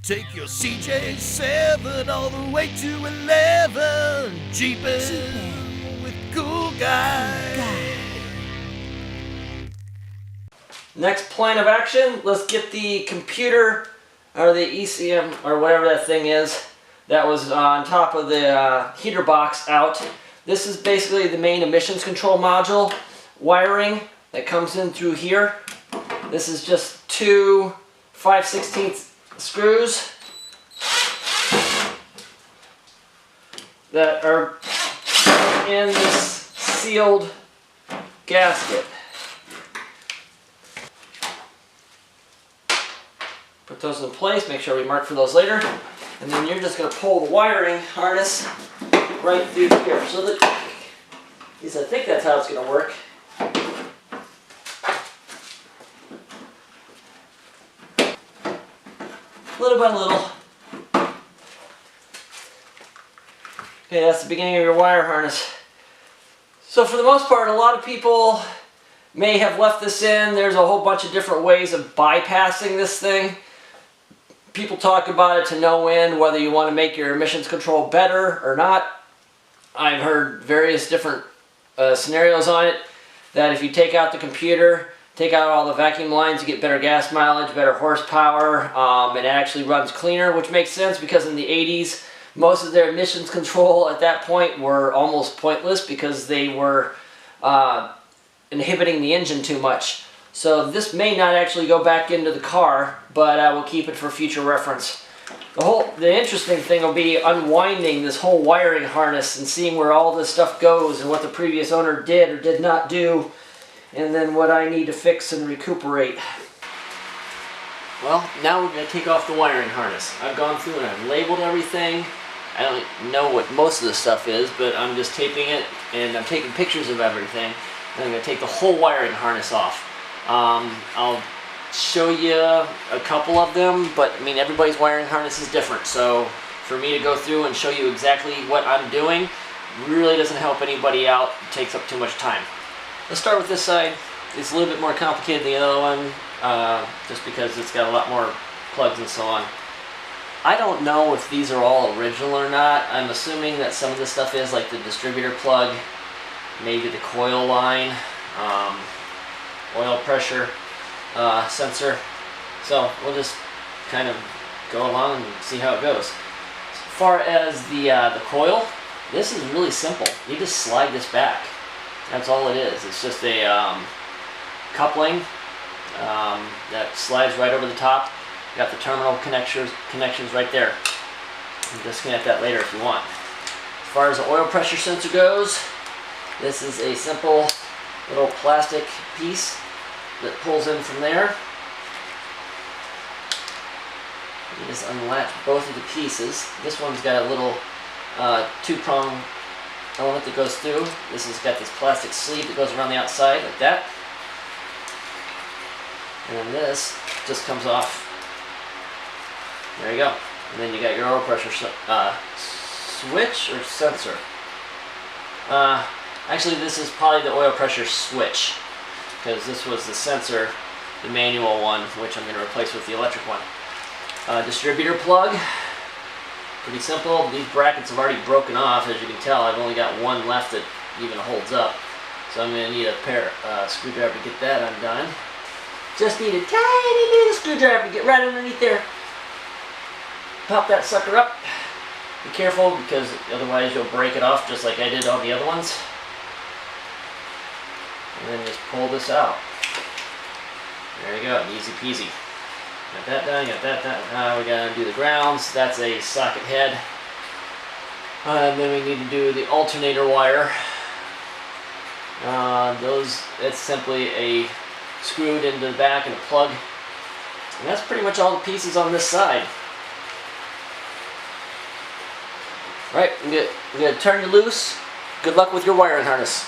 Take your CJ7 all the way to 11. Jeepin' with cool guy. Next plan of action, let's get the computer or the ECM or whatever that thing is that was on top of the heater box out. This is basically the main emissions control module wiring that comes in through here. This is just two 5/16 screws that are in this sealed gasket. Put those in place, make sure we mark for those later, and then you're just going to pull the wiring harness right through here. So that, at least I think that's how it's going to work. Little by little. Okay, that's the beginning of your wire harness. So for the most part, a lot of people may have left this in. There's a whole bunch of different ways of bypassing this thing. People talk about it to no end, whether you want to make your emissions control better or not. I've heard various different scenarios on it, that if you take out the computer, take out all the vacuum lines, you get better gas mileage, better horsepower, and it actually runs cleaner, which makes sense because in the 80s, most of their emissions control at that point were almost pointless because they were inhibiting the engine too much. So this may not actually go back into the car, but I will keep it for future reference. The interesting thing will be unwinding this whole wiring harness and seeing where all this stuff goes and what the previous owner did or did not do, and then what I need to fix and recuperate. Well, now we're going to take off the wiring harness. I've gone through and I've labeled everything. I don't know what most of the stuff is, but I'm just taping it and I'm taking pictures of everything. And I'm going to take the whole wiring harness off. I'll show you a couple of them, but I mean everybody's wiring harness is different, so for me to go through and show you exactly what I'm doing really doesn't help anybody out. It takes up too much time. Let's start with this side. It's a little bit more complicated than the other one, just because it's got a lot more plugs and so on. I don't know if these are all original or not. I'm assuming that some of this stuff is, like the distributor plug, maybe the coil line, oil pressure sensor. So we'll just kind of go along and see how it goes. As far as the coil, this is really simple. You just slide this back. That's all it is. It's just a coupling that slides right over the top. You got the terminal connections right there. You can disconnect that later if you want. As far as the oil pressure sensor goes, this is a simple little plastic piece that pulls in from there. You just unlatch both of the pieces. This one's got a little two-prong element that goes through. This has got this plastic sleeve that goes around the outside like that. And then this just comes off. There you go. And then you got your oil pressure switch or sensor. Actually, this is probably the oil pressure switch, because this was the sensor, the manual one, which I'm going to replace with the electric one. Distributor plug, pretty simple. These brackets have already broken off, as you can tell. I've only got one left that even holds up, so I'm going to need a pair of screwdriver to get that undone. Just need a tiny little screwdriver to get right underneath there. Pop that sucker up. Be careful, because otherwise you'll break it off just like I did on the other ones. And then just pull this out. There you go, easy peasy. Got that done, got that done. Now we gotta do the grounds. That's a socket head. And then we need to do the alternator wire. It's simply a screwed into the back and a plug. And that's pretty much all the pieces on this side. Right, I'm gonna turn you loose. Good luck with your wiring harness.